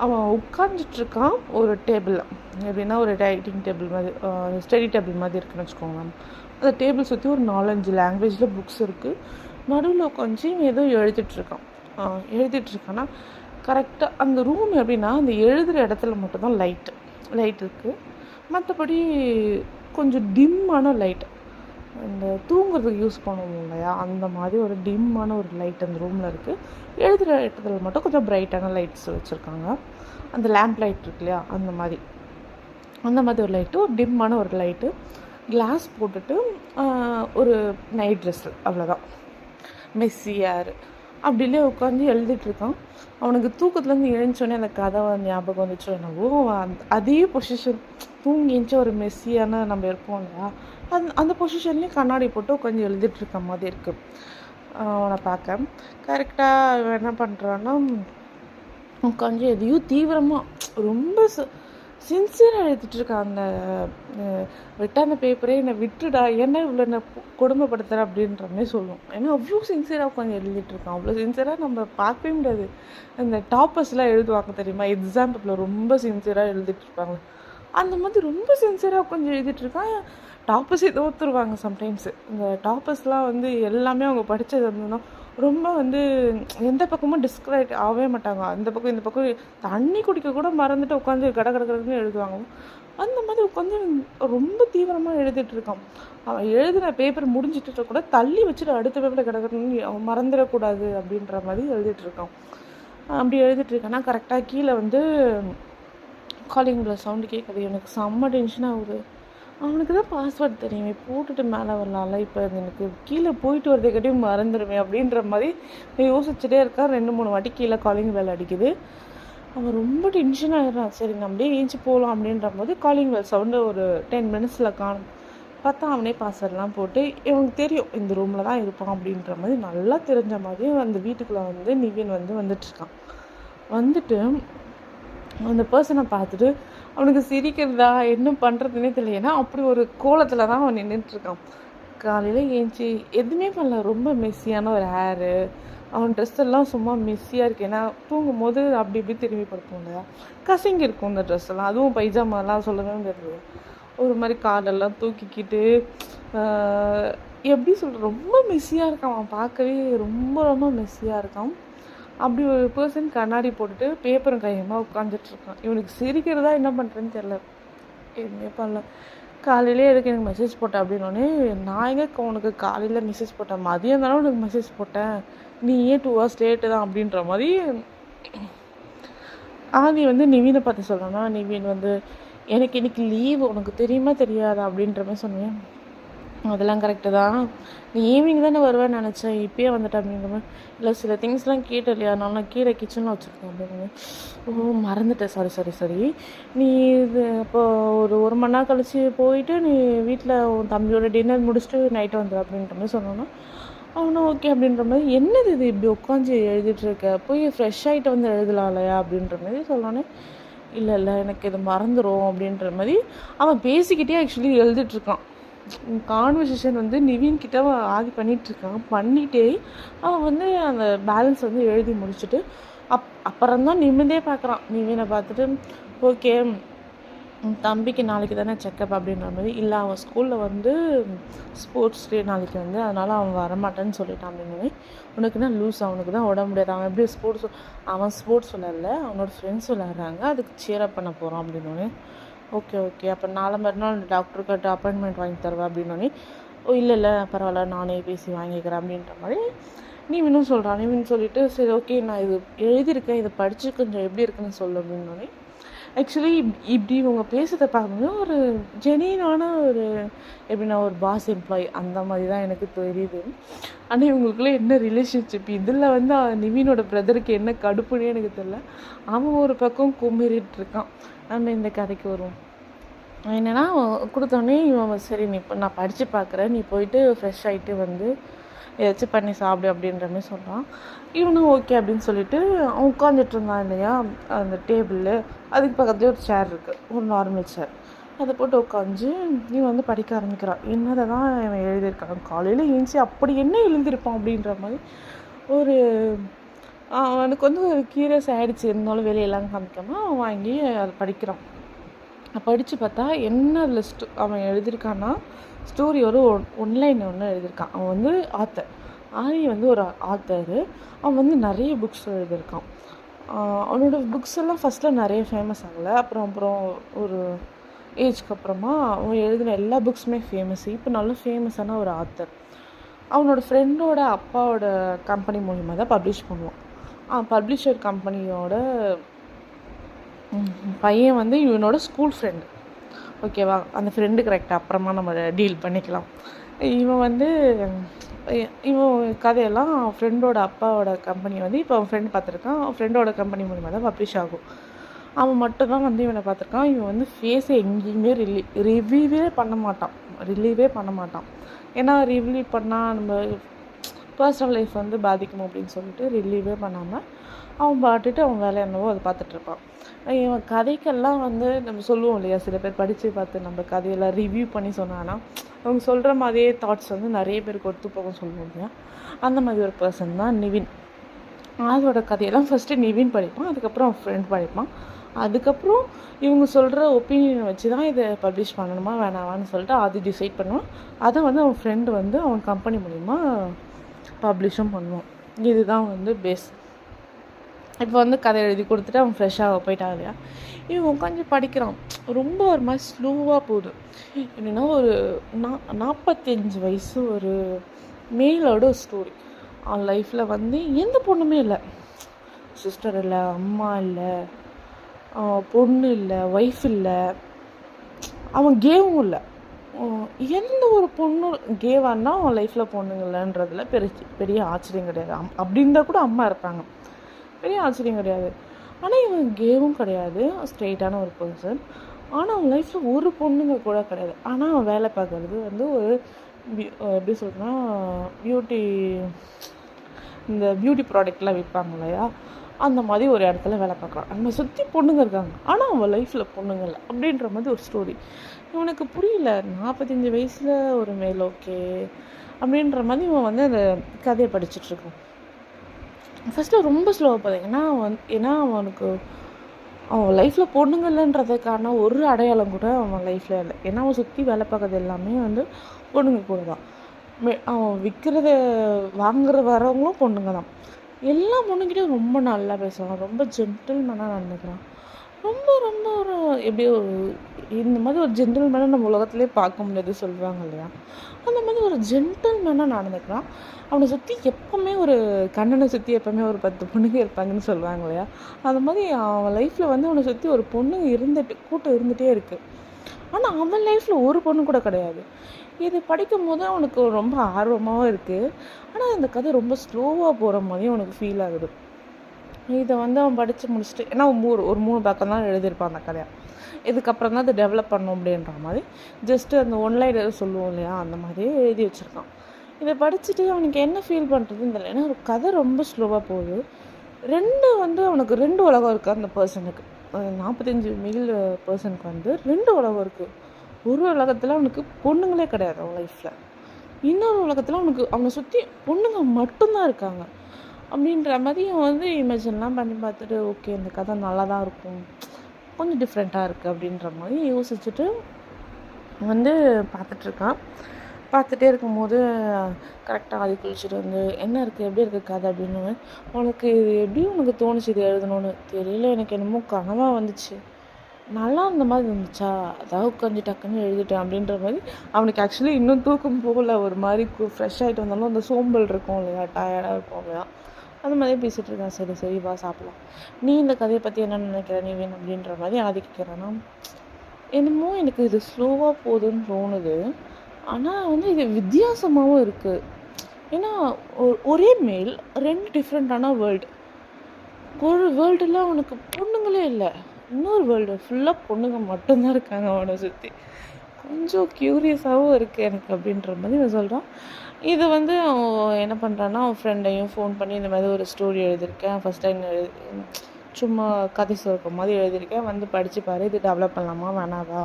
அவன் உட்காந்துட்ருக்கான் ஒரு டேபிளில், எப்படின்னா ஒரு ரைட்டிங் டேபிள் மாதிரி, ஸ்டடி டேபிள் மாதிரி இருக்குதுன்னு வச்சுக்கோங்க. அந்த டேபிள் சுற்றி ஒரு 4-5 லாங்குவேஜில் புக்ஸ் இருக்குது. நடுவில் உட்காந்து ஏதோ எழுதிட்டுருக்கான்னா கரெக்டாக அந்த ரூம் எப்படின்னா, அந்த எழுதுகிற இடத்துல மட்டும்தான் லைட் இருக்குது. மற்றபடி கொஞ்சம் டிம்மான லைட், இந்த தூங்குறதுக்கு யூஸ் பண்ணுவோம் இல்லையா, அந்த மாதிரி ஒரு டிம்மான ஒரு லைட் அந்த ரூமில் இருக்குது. எழுதுகிற இடத்துல மட்டும் கொஞ்சம் பிரைட்டான லைட்ஸ் வச்சுருக்காங்க. அந்த லேம்ப் லைட் இருக்கு இல்லையா, அந்த மாதிரி ஒரு லைட்டு, ஒரு டிம்மான ஒரு லைட்டு, கிளாஸ் போட்டுட்டு ஒரு நைட் ட்ரெஸ்ஸு, அவ்வளோதான். மெஸ்ஸியார் அப்படிலே உட்காந்து எழுதிட்டுருக்கான். அவனுக்கு தூக்கத்துலேருந்து எழுந்தோடனே அந்த கதை ஞாபகம் வந்துச்சோ என்னவோ, அதே பொசிஷன் தூங்கி எழுந்துச்சு ஒரு மெஸ்ஸியான நம்ம இருப்போம் இல்லையா, அந்த பொசிஷன்லேயும் கண்ணாடி போட்டு உட்காந்து எழுதிட்டுருக்க மாதிரி இருக்குது. அவனை பார்க்க கரெக்டாக இவன் என்ன பண்ணுறான்னா, உட்காந்து எதையும் தீவிரமாக ரொம்ப சின்சியராக எழுதிட்டுருக்கான். அந்த விட்ட அந்த பேப்பரே என்னை விட்டுடா, ஏன்னா இவ்வளோ என்னை கொடுமைப்படுத்துகிற அப்படின்ற மாதிரி சொல்லுவோம். ஏன்னா அவ்வளோ சின்சியராக உட்காந்து எழுதிட்டுருக்கான். அவ்வளோ சின்சியராக நம்ம பார்க்கவே முடியாது. இந்த டாப்பர்ஸ்லாம் எழுதுவாங்க தெரியுமா, எக்ஸாம் பேப்பரில் ரொம்ப சின்சியராக எழுதிட்டுருப்பாங்க, அந்த மாதிரி ரொம்ப சின்சியராக உட்காந்து எழுதிட்டுருக்கான். டாப்பர்ஸே தோற்றுருவாங்க சம்டைம்ஸு. இந்த டாப்பர்ஸ்லாம் வந்து எல்லாமே அவங்க படித்தது இருந்ததுன்னா ரொம்ப வந்து எந்த பக்கமும் டிஸ்கிரைட் ஆகவே மாட்டாங்க. அந்த பக்கம் இந்த பக்கம் தண்ணி குடிக்க கூட மறந்துட்டு உட்காந்து கடற்கடன்னு எழுதுவாங்க. அந்த மாதிரி உட்காந்து ரொம்ப தீவிரமாக எழுதிட்டுருக்கான். அவன் எழுதுகிற பேப்பர் முடிஞ்சிட்டு கூட தள்ளி வச்சுட்டு அடுத்த பேப்பரை கடற்கடன்னு அவன் மறந்துடக்கூடாது அப்படின்ற மாதிரி எழுதிட்டுருக்கான். அப்படி எழுதிட்டுருக்கான்னா கரெக்டாக கீழே வந்து காலிங் பெல் சவுண்டு கேட்குது. எனக்கு செம்ம டென்ஷன் ஆகுது. அவனுக்கு தான் பாஸ்வேர்ட் தெரியுமே, போட்டுட்டு மேலே வரலாம்ல, இப்போ எனக்கு கீழே போயிட்டு வரதை கட்டியும் மறந்துடுவேன் அப்படின்ற மாதிரி யோசிச்சுட்டே இருக்கான். 2-3 வாட்டி கீழே காலிங் பெல் அடிக்குது. அவன் ரொம்ப டென்ஷன் ஆகிடுறான். சரி நம்மளே ஏஞ்சி போகலாம் அப்படின்ற போது காலிங் பெல் சவுண்டு ஒரு 10 minutesல காணும். பார்த்தா அவனே பாஸ்வேர்ட்லாம் போட்டு, இவனுக்கு தெரியும் இந்த ரூமில் தான் இருப்பான் அப்படின்ற மாதிரி நல்லா தெரிஞ்ச மாதிரி அந்த வீட்டுக்குள்ளே வந்து நிவின் வந்துட்டுருக்கான். வந்துட்டு அந்த பர்சனை பார்த்துட்டு அவனுக்கு சிரிக்கிறதா என்ன பண்ணுறதுனே தெரியல. ஏன்னா அப்படி ஒரு கோலத்தில் தான் அவன் நின்றுட்டுருக்கான். காலையில் ஏஞ்சி எதுவுமே பண்ணல, ரொம்ப மெஸ்ஸியான ஒரு ஹேரு, அவன் ட்ரெஸ் எல்லாம் சும்மா மெஸ்ஸியாக இருக்குது. ஏன்னா தூங்கும் போது அப்படி இப்படி திரும்பி படுப்போம் இல்லையா, கசங்கி இருக்கும் இந்த ட்ரெஸ் எல்லாம். அதுவும் பைஜாமாலாம் சொல்லவே தெரியுது, ஒரு மாதிரி காலெல்லாம் தூக்கிக்கிட்டு எப்படி சொல்கிற ரொம்ப மெஸ்ஸியாக இருக்கான். அவன் பார்க்கவே ரொம்ப ரொம்ப மெஸ்ஸியாக இருக்கான். அப்படி ஒரு பர்சன் கண்ணாடி போட்டுட்டு பேப்பரும் கையமாக உட்காந்துட்ருக்கான். இவனுக்கு சிரிக்கிறதா என்ன பண்ணுறேன்னு தெரில, எதுவுமே பண்ணல. காலையிலே எதுக்கு எனக்கு மெசேஜ் போட்டேன் அப்படின்னோடனே, நான் எங்கே உனக்கு காலையில் மெசேஜ் போட்டேன், மதியம் தானே உனக்கு மெசேஜ் போட்டேன், நீ ஏன் 2 hours லேட்டு தான் அப்படின்ற மாதிரி ஆதி வந்து நிவீனை பார்த்து சொல்லணும்னா, நிவீன் வந்து எனக்கு இன்னைக்கு லீவு, உனக்கு தெரியுமா தெரியாதா அப்படின்ற மாதிரி சொன்னேன். அதெல்லாம் கரெக்டு தான், நீ ஈவினிங் தானே வருவேன்னு நினச்சேன், இப்போயே வந்துட்டேன் அப்படின்ற மாதிரி. இல்லை சில திங்ஸ்லாம் கேட்டேன் இல்லையா, நான் கீழே கிச்சனில் வச்சுருக்கேன் அப்படின்னு. ஓ மறந்துட்டேன், சரி நீ இது இப்போ ஒரு மணி நேரம் கழிச்சு போயிட்டு நீ வீட்டில் உன் தம்பியோட டின்னர் முடிச்சுட்டு நைட்டு வந்துடு அப்படின்ற மாதிரி சொன்னோன்னா, அவனும் ஓகே அப்படின்ற மாதிரி. என்னது இது இப்படி உட்காந்து எழுதிட்டுருக்க, போய் ஃப்ரெஷ் ஆகிட்டு வந்து எழுதலாம் இல்லையா அப்படின்ற மாதிரி சொன்னோன்னே, இல்லை எனக்கு இது மறந்துடும் அப்படின்ற மாதிரி அவன் பேசிக்கிட்டே ஆக்சுவலி எழுதிட்டுருக்கான். கான்வர்சேஷன் வந்து நிவீன் கிட்ட ஆதி பண்ணிகிட்ருக்கான். பண்ணிகிட்டே அவன் வந்து அந்த பேலன்ஸ் வந்து எழுதி முடிச்சுட்டு அப்புறம்தான் நிமிந்தே பார்க்குறான். நிவீனை பார்த்துட்டு ஓகே தம்பிக்கு நாளைக்கு தானே செக்கப் அப்படின்ற மாதிரி. இல்லை அவன் ஸ்கூலில் வந்து ஸ்போர்ட்ஸ் டே நாளைக்கு வந்து, அதனால் அவன் வரமாட்டேன்னு சொல்லிட்டான் அப்படின்னு. உனக்கு என்ன லூஸ், அவனுக்கு தான் உடம்பு முடியாது, அவன் எப்படி அவன் ஸ்போர்ட்ஸ் விளையாடல, அவனோட ஃப்ரெண்ட்ஸ் விளையாடுறாங்க, அதுக்கு சேரப் பண்ண போகிறான் அப்படின்னோடனே ஓகே அப்போ நாளை மறுநாள் டாக்டர்கிட்ட அப்பாயின்மெண்ட் வாங்கி தருவேன் அப்படின்னோடனே, ஓ இல்லை பரவாயில்ல நானே பேசி வாங்கிக்கிறேன் அப்படின்ற மாதிரி நீவினும் சொல்கிறான். நீவின் சொல்லிவிட்டு சரி ஓகே நான் இது எழுதியிருக்கேன், இதை படித்து கொஞ்சம் எப்படி இருக்குன்னு சொல்லு அப்படின்னோடனே, ஆக்சுவலி இப்படி இவங்க பேசுகிறத பார்க்கும்போது ஒரு ஜெனியூனான ஒரு எப்படின்னா ஒரு பாஸ் எம்ப்ளாயி அந்த மாதிரி தான் எனக்கு தெரியுது. ஆனால் இவங்களுக்குள்ளே என்ன ரிலேஷன்ஷிப், இதில் வந்து நிவீனோட பிரதருக்கு என்ன கடுப்புன்னே எனக்கு தெரியல. அவன் ஒரு பக்கம் கும்பிட்டு இருக்கான். நம்ம இந்த கதைக்கு வருவோம். என்னென்னா கொடுத்தோடனே இவன் சரி நீ இப்போ நான் படித்து பார்க்குறேன், நீ போயிட்டு ஃப்ரெஷ் ஆகிட்டு வந்து ஏதாச்சும் பண்ணி சாப்பிடு அப்படின்ற மாதிரி சொல்கிறான். இவனும் ஓகே அப்படின்னு சொல்லிட்டு அவன் உட்காந்துட்டு இருந்தான் இல்லையா அந்த டேபிளில், அதுக்கு பக்கத்துலேயே ஒரு சேர் இருக்குது, ஒரு நார்மல் சேர், அதை போட்டு உட்காந்து இவன் வந்து படிக்க ஆரம்பிக்கிறான். என்னதை தான் இவன் எழுதியிருக்கான், காலையில் ஏஞ்சி அப்படி என்ன எழுதியிருப்பான் அப்படின்ற மாதிரி ஒரு அவனுக்கு வந்து ஒரு கியூரியஸ் ஆகிடுச்சு. இருந்தாலும் வெளியெல்லாம் காமிக்காமல் அவன் வாங்கி அதை படிக்கிறான். படித்து பார்த்தா என்ன அதில் அவன் எழுதியிருக்கான்னா ஸ்டோரி ஒரு ஒன்லைன் ஒன்று எழுதியிருக்கான். அவன் வந்து ஆத்தர், ஆரி வந்து ஒரு ஆத்தரு. அவன் வந்து நிறைய புக்ஸ் எழுதியிருக்கான். அவனோட புக்ஸ் எல்லாம் ஃபஸ்ட்டில் நிறைய ஃபேமஸ் ஆகலை, அப்புறம் ஒரு ஏஜ்க்கு அப்புறமா அவன் எழுதின எல்லா புக்ஸுமே ஃபேமஸ். இப்போ நல்ல ஃபேமஸான ஒரு ஆத்தர். அவனோட ஃப்ரெண்டோட அப்பாவோட கம்பெனி மூலிமா தான் பப்ளிஷ் பண்ணுவான். பப்ளிஷர் கம்பெனியோட பையன் வந்து இவனோட ஸ்கூல் ஃப்ரெண்டு. ஓகேவா, அந்த ஃப்ரெண்டு கரெக்டாக அப்புறமா நம்ம டீல் பண்ணிக்கலாம். இவன் கதையெல்லாம் ஃப்ரெண்டோட அப்பாவோட கம்பெனி வந்து இப்போ அவன் ஃப்ரெண்ட் பார்த்துருக்கான். அவன் ஃப்ரெண்டோட கம்பெனி மூலிமா தான் பப்ளிஷ் ஆகும். அவன் மட்டும்தான் வந்து இவனை பார்த்துருக்கான். இவன் வந்து ஃபேஸை எங்கேயுமே ரிவ்யூவே பண்ண மாட்டான். ஏன்னா ரிவ்யூ பண்ணால் நம்ம பர்சனல் லைஃப் வந்து பாதிக்கும் அப்படின்னு சொல்லிட்டு ரிலீவே பண்ணாமல் அவன் பாட்டுட்டு அவன் வேலை என்னவோ அதை பார்த்துட்ருப்பான். இவன் கதைக்கெல்லாம் வந்து நம்ம சொல்லுவோம் இல்லையா, சில பேர் படித்து பார்த்து நம்ம கதையெல்லாம் ரிவ்யூ பண்ணி சொன்னான்னா அவங்க சொல்கிற மாதிரியே தாட்ஸ் வந்து நிறைய பேருக்கு ஒத்து போகும் சொல்லுவோம் இல்லையா. அந்த மாதிரி ஒரு பர்சன் தான் நிவின். அதோட கதையெல்லாம் ஃபஸ்ட்டு நிவின் படிப்பான், அதுக்கப்புறம் அவன் ஃப்ரெண்ட் படிப்பான். அதுக்கப்புறம் இவங்க சொல்கிற ஒப்பீனியனை வச்சு தான் இதை பப்ளிஷ் பண்ணணுமா வேணாமான்னு சொல்லிட்டு அது டிசைட் பண்ணுவான். அதை வந்து அவன் ஃப்ரெண்டு வந்து அவன் கம்பெனி மூலிமா பப்ளிஷும் பண்ணுவான். இதுதான் வந்து பேஸ். இப்போ வந்து கதை எழுதி கொடுத்துட்டு அவன் ஃப்ரெஷ்ஷாக போயிட்டான் இல்லையா. இவன் உட்காந்து படிக்கிறான். ரொம்ப ஒரு மாதிரி ஸ்லோவாக போகுது. எப்படின்னா ஒரு 45 வயசு ஒரு மேலோட ஸ்டோரி. அவன் லைஃப்பில் வந்து எந்த பொண்ணுமே இல்லை, சிஸ்டர் இல்லை, அம்மா இல்லை, பொண்ணு இல்லை, ஒய்ஃப் இல்லை, அவன் கேவும் இல்லை. எந்த ஒரு பொண்ணும் கேவான்னா அவன் லைஃப்பில் பொண்ணுங்கள்ன்றதுல பெரிய ஆச்சரியம் கிடையாது. அப்படி இருந்தால் கூட அம்மா இருப்பாங்க, பெரிய ஆச்சரியம் கிடையாது. ஆனால் இவன் கேவும் கிடையாது, ஸ்ட்ரெயிட்டான ஒரு பர்சன். ஆனால் அவன் லைஃப்பில் ஒரு பொண்ணுங்க கூட கிடையாது. ஆனால் அவன் வேலை பார்க்குறது வந்து ஒரு எப்படி சொல்கிறேன்னா இந்த பியூட்டி ப்ராடக்ட்லாம் விற்பாங்க இல்லையா, அந்த மாதிரி ஒரு இடத்துல வேலை பார்க்குறான். நம்மை சுற்றி பொண்ணுங்க இருக்காங்க, ஆனால் அவன் லைஃப்பில் பொண்ணுங்க இல்லை அப்படின்ற மாதிரி ஒரு ஸ்டோரி. இவனுக்கு புரியல, 45 வயசில் ஒரு மேல் ஓகே அப்படின்ற மாதிரி இவன் வந்து அந்த கதையை படிச்சுட்ருக்கான். ஃபஸ்ட்டு ரொம்ப ஸ்லோவாக போகுது. ஏன்னா அவனுக்கு அவன் லைஃப்பில் பொண்ணுங்க இல்லைன்றதுக்கான ஒரு அடையாளம் கூட அவன் லைஃப்பில் இல்லை. ஏன்னா அவன் சுற்றி வேலை பார்க்குறது எல்லாமே வந்து பொண்ணுங்க கூட தான். அவன் விற்கிறத வாங்குற வரவங்களும் பொண்ணுங்க தான். எல்லா பொண்ணுங்கிட்டையும் ரொம்ப நல்லா பேசுவான், ரொம்ப ஜென்டில்மேனாக நடந்துக்கிறான். ரொம்ப ரொம்ப ஒரு எப்படியோ இந்த மாதிரி ஒரு ஜென்டில்மேனாக நம்ம உலகத்துலேயே பார்க்க முடியாது சொல்லுவாங்க இல்லையா, அந்த மாதிரி ஒரு ஜென்டில்மேனாக நடந்துக்கிறான். அவனை சுற்றி எப்போவுமே ஒரு கண்ணனை சுற்றி எப்போவுமே ஒரு 10 பொண்ணுங்க இருப்பாங்கன்னு சொல்லுவாங்க இல்லையா, அந்த மாதிரி அவன் லைஃப்பில் வந்து அவனை சுற்றி ஒரு பொண்ணுங்க கூட்டம் இருந்துகிட்டே இருக்குது. ஆனால் அவன் லைஃப்பில் ஒரு பொண்ணு கூட கிடையாது. இது படிக்கும் போது அவனுக்கு ரொம்ப ஆர்வமாகவும் இருக்குது. ஆனால் இந்த கதை ரொம்ப ஸ்லோவாக போகிற மாதிரியும் அவனுக்கு ஃபீல் ஆகுது. இதை வந்து அவன் படித்து முடிச்சுட்டு, ஏன்னா ஒரு 3 பக்கம் தான் எழுதியிருப்பான் அந்த கதையை. இதுக்கப்புறம் தான் அதை டெவலப் பண்ணணும் அப்படின்ற மாதிரி ஜஸ்ட்டு அந்த ஒன்லைனர் சொல்லுவோம் இல்லையா, அந்த மாதிரியே எழுதி வச்சுருக்கான். இதை படிச்சுட்டு அவனுக்கு என்ன ஃபீல் பண்ணுறதுன்னு தெரியல. ஏன்னா ஒரு கதை ரொம்ப ஸ்லோவாக போகுது. வந்து அவனுக்கு 2 உலகம் இருக்குது அந்த பர்சனுக்கு. 45 மில் பர்சனுக்கு வந்து 2 உலகம் இருக்குது. ஒரு உலகத்தில் அவனுக்கு பொண்ணுங்களே கிடையாது அவன் லைஃப்பில். இன்னொரு உலகத்தில் அவனை சுற்றி பொண்ணுங்க மட்டும்தான் இருக்காங்க. அப்படின்ற மாதிரி அவன் வந்து இமேஜின்லாம் பண்ணி பார்த்துட்டு, ஓகே இந்த கதை நல்லா தான் இருக்கும், கொஞ்சம் டிஃப்ரெண்ட்டாக இருக்குது அப்படின்ற மாதிரி யோசிச்சுட்டு வந்து பார்த்துட்ருக்கான். பார்த்துட்டே இருக்கும்போது கரெக்டாக அது குளிச்சுட்டு வந்து, என்ன இருக்குது எப்படி இருக்குது கதை அப்படின்னு, உனக்கு இது எப்படி உனக்கு தோணுச்சு இது எழுதணும்னு தெரியல, எனக்கு என்னமோ கனவாக வந்துச்சு, நல்லா இருந்த மாதிரி இருந்துச்சா, அதாவது கொஞ்சம் டக்குன்னு எழுதிட்டேன் அப்படின்ற மாதிரி. அவனுக்கு ஆக்சுவலி இன்னும் தூக்கம் போகல, ஒரு மாதிரி ஃப்ரெஷ் ஆகிட்டு வந்தாலும் அந்த சோம்பல் இருக்கும் இல்லையா, டயர்டாக இருக்கும் இல்லையா, அந்த மாதிரி பேசிகிட்டு இருக்கான். சரி வா சாப்பிடலாம், நீ இந்த கதையை பற்றி என்ன நினைக்கிற, நீ வேணும் அப்படின்ற மாதிரி ஆதி கேட்குறான்னா, என்னமோ எனக்கு இது ஸ்லோவாக போகுதுன்னு தோணுது, ஆனால் வந்து இது வித்தியாசமாகவும் இருக்குது. ஏன்னா ஒரே மேல் 2 டிஃப்ரெண்ட்டான வேர்ல்டு. ஒரு வேர்ல்டில் அவனுக்கு பொண்ணுங்களே இல்லை, இன்னொரு வேர்ல்டு ஃபுல்லாக பொண்ணுங்க மட்டும்தான் இருக்காங்க அவனை சுற்றி. கொஞ்சம் க்யூரியஸாகவும் இருக்குது எனக்கு அப்படின்ற மாதிரி நான் சொல்கிறான். இது வந்து அவன் என்ன பண்ணுறான்னா, அவன் ஃப்ரெண்டையும் ஃபோன் பண்ணி இந்த மாதிரி ஒரு ஸ்டோரி எழுதியிருக்கேன், ஃபஸ்ட் டைம் சும்மா கதை சொல்கிற மாதிரி எழுதியிருக்கேன், வந்து படித்து பாரு, இது டெவலப் பண்ணலாமா வேணாதா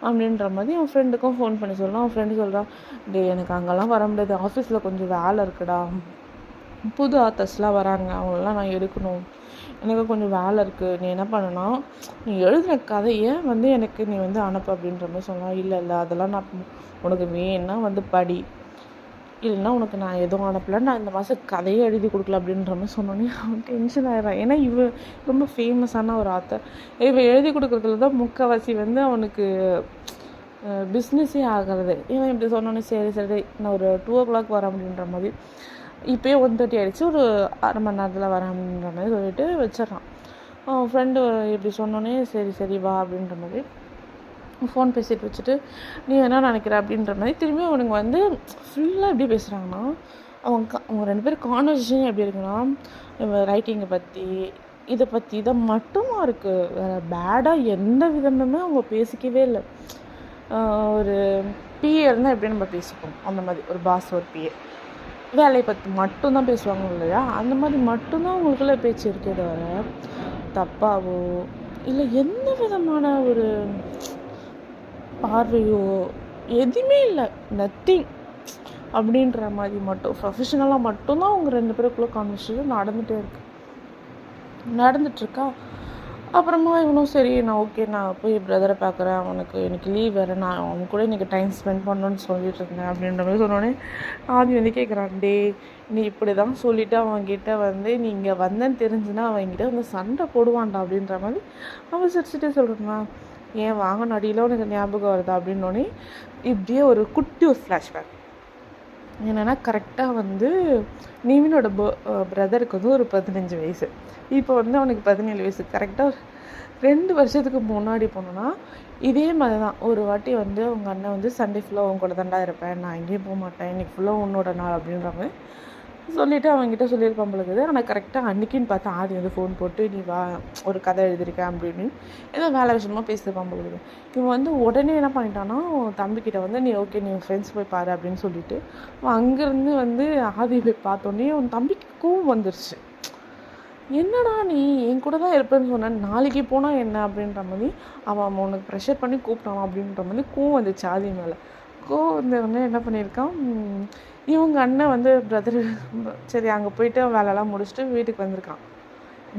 அப்படின்ற மாதிரி அவன் ஃப்ரெண்டுக்கும் ஃபோன் பண்ணி சொல்கிறான். அவன் ஃப்ரெண்டு சொல்கிறான், எனக்கு அங்கெல்லாம் வர முடியாது, ஆஃபீஸில் கொஞ்சம் வேலை இருக்குடா, புது ஆத்தர்ஸ்லாம் வராங்க, அவங்களெலாம் நான் எடுக்கணும், எனக்கு கொஞ்சம் வேலை இருக்குது, நீ என்ன பண்ணுனா நீ எழுதின கதையை வந்து எனக்கு நீ வந்து அனுப்பு அப்படின்ற மாதிரி சொன்னான். இல்லை அதெல்லாம் நான் உனக்கு வேணுன்னா வந்து படி, இல்லைன்னா உனக்கு நான் எதுவும் அனுப்பல, நான் இந்த மாதம் கதையை எழுதி கொடுக்கல அப்படின்ற மாதிரி சொன்னோன்னே அவன் டென்ஷன் ஆகிடுறான். ஏன்னா இவன் ரொம்ப ஃபேமஸான ஒரு ஆத்தர், இவன் எழுதி கொடுக்குறதுல தான் முக்கால்வாசி வந்து அவனுக்கு பிஸ்னஸே ஆகிறது. இவன் இப்படி சொன்னோன்னே சரி நான் ஒரு 2 o'clock வரேன் அப்படின்ற மாதிரி, இப்போயே 1:30 ஆகிடுச்சு, ஒரு அரை மணி நேரத்தில் வரேன் அப்படின்ற மாதிரி சொல்லிட்டு வச்சிடறான். அவன் ஃப்ரெண்டு இப்படி சொன்னோன்னே சரி வா அப்படின்ற மாதிரி ஃபோன் பேசிட்டு வச்சுட்டு, நீ என்ன நினைக்கிற அப்படின்ற மாதிரி திரும்பி அவனுங்க வந்து ஃபுல்லாக எப்படி பேசுகிறாங்கன்னா, அவங்க 2 பேரும் கான்வர்சேஷன் எப்படி இருக்குன்னா, ரைட்டிங்கை பற்றி இதை மட்டுமா இருக்குது, வேறு பேடாக எந்த விதமுமே அவங்க பேசிக்கவே இல்லை. ஒரு பிஏ இருந்தால் எப்படி நம்ம பேசிப்போம் அந்த மாதிரி, ஒரு பாஸ் ஒரு பிஏ வேலையை பற்றி மட்டும்தான் பேசுவாங்க இல்லையா, அந்த மாதிரி மட்டும்தான் அவங்களுக்குள்ள பேச்சு இருக்கே தவிர தப்பாவோ இல்லை எந்த விதமான ஒரு பார்வையோ எதுவுமே இல்லை, நத்திங் அப்படின்ற மாதிரி மட்டும் ப்ரொஃபஷனலாக மட்டும்தான் அவங்க 2 பேருக்குள்ளே கான்வர்சேஷன் நடந்துட்டுருக்கா. அப்புறமா இவனும் சரி நான் ஓகே நான் போய் பிரதரை பார்க்குறேன், அவனுக்கு எனக்கு லீவ் வேறு, நான் அவன் கூட இன்றைக்கி டைம் ஸ்பெண்ட் பண்ணணுன்னு சொல்லிட்டு இருந்தேன் அப்படின்ற மாதிரி சொன்னோடனே ஆதி வந்து கேட்குறான், டே நீ இப்படி தான் சொல்லிவிட்டு அவன்கிட்ட வந்து நீ இங்கே வந்தேன்னு தெரிஞ்சுன்னா அவன்கிட்ட வந்து சண்டை போடுவான்டா அப்படின்ற மாதிரி அவன் சிரிச்சுட்டே சொல்கிறான். ஏன் வாங்க நடியில் உனக்கு ஞாபகம் வருதா அப்படின்னோடனே இப்படியே ஒரு குட்டி ஒரு ஃப்ளாஷ்பேக் என்னென்னா, கரெக்டாக வந்து நிவினோட பிரதருக்கு வந்து ஒரு 15 வயசு, இப்போ வந்து அவனுக்கு 17 வயசு. கரெக்டாக 2 வருஷத்துக்கு முன்னாடி போனோன்னா இதே மாதிரி தான். ஒரு வாட்டி வந்து அவங்க அண்ணன் வந்து சண்டே ஃபுல்லாக அவங்க கூட தாண்டா இருப்பேன், நான் எங்கேயும் போக மாட்டேன், இன்றைக்கி ஃபுல்லாக உன்னோட நாள் அப்படின்ற மாதிரி சொல்லிவிட்டு அவங்ககிட்ட சொல்லியிருப்பான் பொழுது. ஆனால் கரெக்டாக அன்றைக்கின்னு பார்த்தா ஆதி வந்து ஃபோன் போட்டு நீ வா ஒரு கதை எழுதியிருக்கேன் அப்படின்னு ஏதோ வேலை விஷயமா பேசியிருப்பான் பொழுது. இவன் வந்து உடனே என்ன பண்ணிட்டான்னா தம்பிக்கிட்ட வந்து நீ ஓகே நீ ஃப்ரெண்ட்ஸ் போய் பாரு அப்படின்னு சொல்லிட்டு அவன் அங்கேருந்து வந்து ஆதி போய் பார்த்தோன்னே அவன் தம்பிக்கு கோவம் வந்துருச்சு. என்னடா நீ என் கூட தான் இருப்பேன்னு சொன்னேன், நாளைக்கு போனால் என்ன அப்படின்ற மாதிரி அவன் உனக்கு ப்ரெஷர் பண்ணி கூப்பிட்டான் அப்படின்ற மாதிரி கோவம் வந்துச்சு ஆதி மேலே. கோவம் வந்தவொடனே என்ன பண்ணியிருக்கான், இவங்க அண்ணன் வந்து பிரதரு சரி அங்கே போயிட்டு வேலைலாம் முடிச்சுட்டு வீட்டுக்கு வந்திருக்கான்.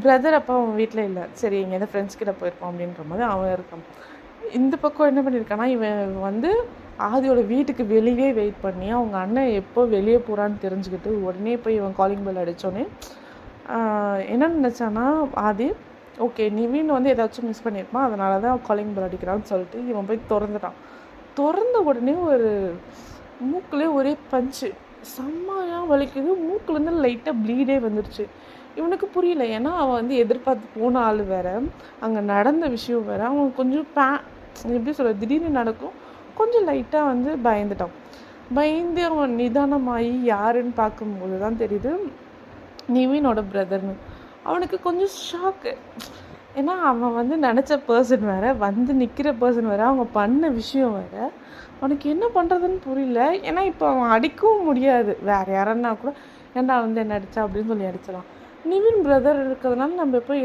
பிரதர் அப்போ அவன் வீட்டில் இல்லை, சரி எங்கேயாவது ஃப்ரெண்ட்ஸ் கிட்ட போயிருப்பான் அப்படின்ற மாதிரி அவன் இருக்கான். இந்த பக்கம் என்ன பண்ணியிருக்கான்னா, இவன் வந்து ஆதியோட வீட்டுக்கு வெளியே வெயிட் பண்ணி அவங்க அண்ணன் எப்போ வெளியே போகிறான்னு தெரிஞ்சுக்கிட்டு உடனே போய் இவன் காலிங் பெல் அடித்தோடனே என்ன நினச்சான்னா ஆதி, ஓகே நிவின் வந்து ஏதாச்சும் மிஸ் பண்ணியிருப்பான், அதனால தான் காலிங் பெல் அடிக்கிறான்னு சொல்லிட்டு இவன் போய் திறந்துட்டான். திறந்த உடனே ஒரு மூக்குலேயே ஒரே பஞ்சு செம்மையாக வலிக்குது, மூக்குலேருந்து லைட்டாக ப்ளீடே வந்துடுச்சு. இவனுக்கு புரியல, ஏன்னா அவன் வந்து எதிர்பார்த்து போன ஆள் வேறு, அங்கே நடந்த விஷயம் வேறு. அவன் கொஞ்சம் எப்படி சொல்ல, திடீர்னு நடக்கும், கொஞ்சம் லைட்டாக வந்து பயந்துட்டான். பயந்து அவன் நிதானமாகி யாருன்னு பார்க்கும்போது தான் தெரியுது நிவினோட பிரதர்னு. அவனுக்கு கொஞ்சம் ஷாக்கு, ஏன்னா அவன் வந்து நினச்ச பர்சன் வேறு, வந்து நிற்கிற பர்சன் வேறு, அவங்க பண்ண விஷயம் வேறு. அவனுக்கு என்ன பண்ணுறதுன்னு புரியல. ஏன்னா இப்போ அவன் அடிக்கவும் முடியாது, வேறு யாரன்னா கூட ஏன்டா வந்து என்ன அடித்தா அப்படின்னு சொல்லி அடிச்சிடலாம். நிவின் பிரதர் இருக்கிறதுனால நம்ம எப்போ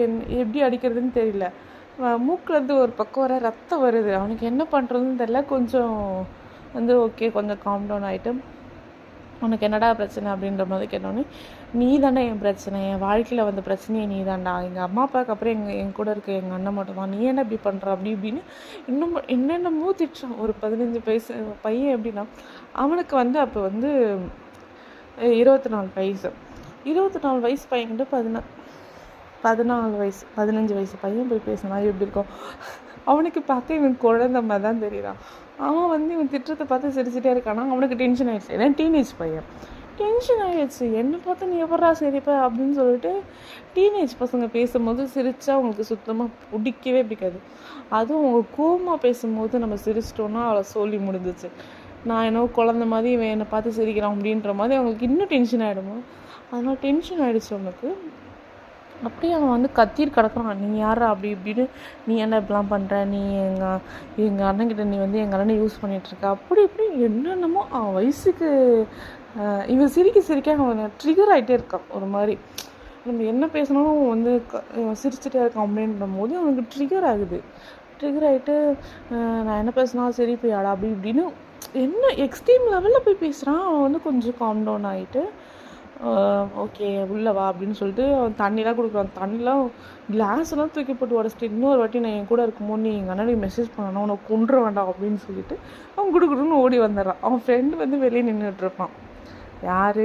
எப்படி அடிக்கிறதுன்னு தெரியல. மூக்குலேருந்து ஒரு பக்கம் வர ரத்தம் வருது, அவனுக்கு என்ன பண்ணுறதுன்னு தெரியல. கொஞ்சம் வந்து ஓகே கொஞ்சம் காம் டவுன் ஆகிட்டு, உனக்கு என்னடா பிரச்சனை அப்படின்ற மாதிரி கேட்டோன்னே, நீ தாண்டா என் பிரச்சனை, என் வாழ்க்கையில் வந்த பிரச்சனையே நீ தாண்டா, எங்கள் அம்மா அப்பாவுக்கு அப்புறம் என் கூட இருக்க எங்கள் அண்ணன் மட்டும் தான், நீ என்ன இப்படி பண்ணுற அப்படி இப்படின்னு இன்னும் என்னென்னமோ திட்டுறான். ஒரு 15 வயசு பையன் எப்படின்னா, அவனுக்கு வந்து அப்போ வந்து 24 வயசு. 24 வயசு பையன்கிட்ட 14 வயசு 15 வயசு பையன் போய் பேசினா எப்படி இருக்கும்? அவனுக்கு பார்க்க இவன் குழந்த மாதிரி தான் தெரியுறான். அவன் வந்து இவன் திட்டத்தை பார்த்து சிரிச்சுட்டே இருக்கானா, அவனுக்கு டென்ஷன் ஆகிடுச்சு. ஏன்னா டீனேஜ் பையன், டென்ஷன் ஆகிடுச்சு. என்னை பார்த்து நீ எவரா சிரிப்ப அப்படின்னு சொல்லிட்டு, டீனேஜ் பசங்க பேசும்போது சிரித்தா அவங்களுக்கு சுத்தமாக பிடிக்கவே பிடிக்காது. அதுவும் அவங்க கோவமாக பேசும்போது நம்ம சிரிச்சிட்டோன்னா அவளை சொல்லி முடிஞ்சிச்சு. நான் என்னவோ குழந்த மாதிரி இவன் என்னை பார்த்து சிரிக்கிறான் அப்படின்ற மாதிரி அவங்களுக்கு இன்னும் டென்ஷன் ஆகிடுமோ, அதனால் டென்ஷன் ஆகிடுச்சு அவனுக்கு. அப்படியே அவன் வந்து கத்திட்டு கிடக்குறான், நீ யாரா அப்படி இப்படின்னு, நீ என்ன இப்படிலாம் பண்ணுற, நீ எங்கள் அண்ணன்கிட்ட நீ வந்து எங்கள் அண்ணனை யூஸ் பண்ணிகிட்ருக்க அப்படி இப்படி என்னென்னமோ. அவன் வயசுக்கு இவன் சிரிக்க அவன் ட்ரிகர் ஆகிட்டே இருக்கான். ஒரு மாதிரி நம்ம என்ன பேசினாலும் வந்து சிரிச்சுட்டே இருக்கான் அப்படின்ற போது அவனுக்கு ட்ரிகர் ஆகுது. ட்ரிகர் ஆகிட்டு நான் என்ன பேசினா சரி போயாடா அப்படி இப்படின்னு என்ன எக்ஸ்ட்ரீம் லெவலில் போய் பேசுகிறான். அவன் வந்து கொஞ்சம் காம் டவுன் ஆகிட்டு ஓகே உள்ளே வா அப்படின்னு சொல்லிட்டு அவன் தண்ணிலாம் கொடுக்குறான். தண்ணிலாம் கிளாஸ்லாம் தூக்கி போட்டு உடச்சிட்டு, இன்னொரு வாட்டி நான் என் கூட இருக்கும்போது நீ எங்கள் அண்ணனுக்கு மெசேஜ் பண்ணணும், உனக்கு கொண்டுற வேண்டாம் அப்படின்னு சொல்லிட்டு அவன் கொடுக்குறன்னு ஓடி வந்துடுறான். அவன் ஃப்ரெண்டு வந்து வெளியே நின்றுட்டுருப்பான். யார்?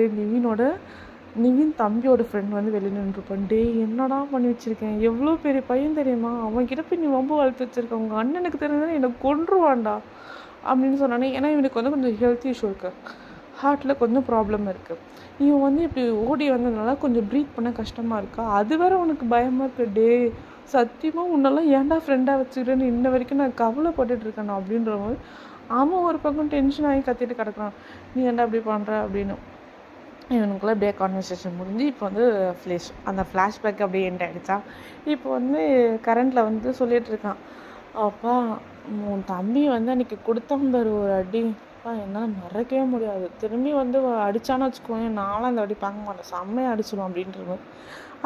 நிவின் தம்பியோட ஃப்ரெண்ட் வந்து வெளியே நின்றுருப்பான். டே என்னடா பண்ணி வச்சுருக்கேன், எவ்வளோ பெரிய பையன் தெரியுமா, அவன்கிட்ட போய் நீ ரொம்ப வளர்த்து வச்சுருக்கேன், உங்கள் அண்ணனுக்கு தெரிஞ்சதுன்னா எனக்கு கொண்டுருவான்டா அப்படின்னு சொன்னானே. ஏன்னா இவனுக்கு வந்து கொஞ்சம் ஹெல்த் இஷ்யூ இருக்குது, ஹார்ட்டில் கொஞ்சம் ப்ராப்ளம் இருக்குது. இவன் வந்து இப்படி ஓடி வந்ததுனால கொஞ்சம் ப்ரீத் பண்ண கஷ்டமாக இருக்கா, அது வேறு உனக்கு பயமாக இருக்குது. டே சத்தியமாக உன்னெல்லாம் ஏன்டா ஃப்ரெண்டாக வச்சுக்கிறேன்னு இன்ன வரைக்கும் நான் கவலைப்பட்டுட்ருக்கேன் அப்படின்ற போது அவன் ஒரு பக்கம் டென்ஷன் ஆகி கத்திட்டு கிடக்குறான், நீ ஏன்டா அப்படி பண்ணுற அப்படின்னு. இவனுக்குள்ளே அப்படியே கான்வர்சேஷன் முடிஞ்சு இப்போ வந்து அந்த ஃப்ளாஷ்பேக் அப்படியே எண்ட் ஆகிடுச்சா. இப்போ வந்து கரண்டில் வந்து சொல்லிகிட்டு இருக்கான், அப்பா உன் தம்பி வந்து அன்றைக்கி கொடுத்தான் பாரு ஒரு அடி, என்னால் மறக்கவே முடியாது. திரும்பி வந்து அடித்தான்னு வச்சுக்கோங்க, நானும் அந்த அடி பார்க்க மாட்டேன், செம்மையாக அடிச்சிடுவோம் அப்படின்றது.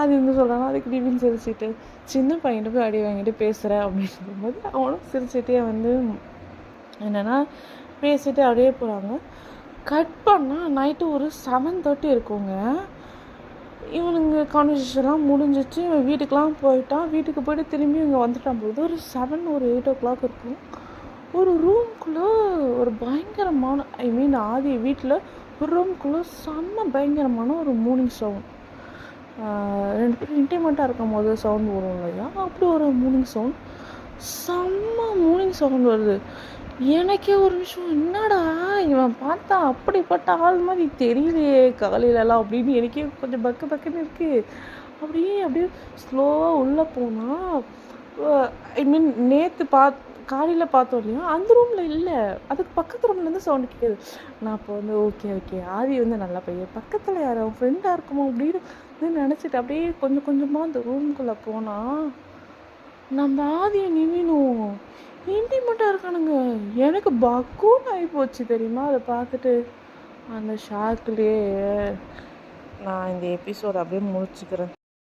அது என்ன சொல்கிறாங்க, அதுக்கு டிவின்னு சிரிச்சிட்டு சின்ன பையன்ட்டு போய் அடி வாங்கிட்டு பேசுகிறேன் அப்படின்ற போது அவனும் சிரிச்சிட்டே வந்து என்னென்னா பேசிட்டு அப்படியே போகிறாங்க. கட் பண்ணால் நைட்டு ஒரு 7:30 இருக்குங்க. இவனுங்க கான்வர்சேஷன்லாம் முடிஞ்சிச்சு, இவன் வீட்டுக்கெலாம் போயிட்டான். வீட்டுக்கு போய்ட்டு திரும்பி இவங்க வந்துட்டான் போது ஒரு 8 o'clock இருக்கும். ஒரு ரூம்குள்ளே ஒரு பயங்கரமான ஆதி வீட்டில் ஒரு ரூம்குள்ளே செம்ம பயங்கரமான ஒரு மூர்னிங் சவுண்ட். 2 பேரும் இன்டிமேட்டாக இருக்கும் போது சவுண்ட் வரும் இல்லையா, அப்படி ஒரு மூர்னிங் சவுண்ட், செம்ம மூர்னிங் சவுண்ட் வருது. எனக்கே ஒரு விஷயம், என்னடா இவன் பார்த்தா அப்படிப்பட்ட ஆள் மாதிரி தெரியலையே காலையிலலாம் அப்படின்னு எனக்கே கொஞ்சம் பக்குன்னு இருக்குது. அப்படியே ஸ்லோவாக உள்ளே போனால் நேற்று காலையில் பார்த்தோம் இல்லையா, அந்த ரூமில் இல்லை, அதுக்கு பக்கத்து ரூம்லேருந்து சவுண்டு கேட்குது. நான் இப்போ வந்து ஓகே ஆதி வந்து நல்லா பையன், பக்கத்தில் யார் அவன் ஃப்ரெண்டாக இருக்குமோ அப்படின்னு நினச்சிட்டு அப்படியே கொஞ்சமாக அந்த ரூமுக்குள்ளே போனால் நம்ம ஆதியை நிவினும் இன்டிமேட்டாக இருக்கானுங்க. எனக்கு பக்குன்னு ஆகி போச்சு தெரியுமா. அதை பார்த்துட்டு அந்த ஷாக்லேயே நான் இந்த எபிசோட் அப்படியே முடிச்சுக்கிறேன்.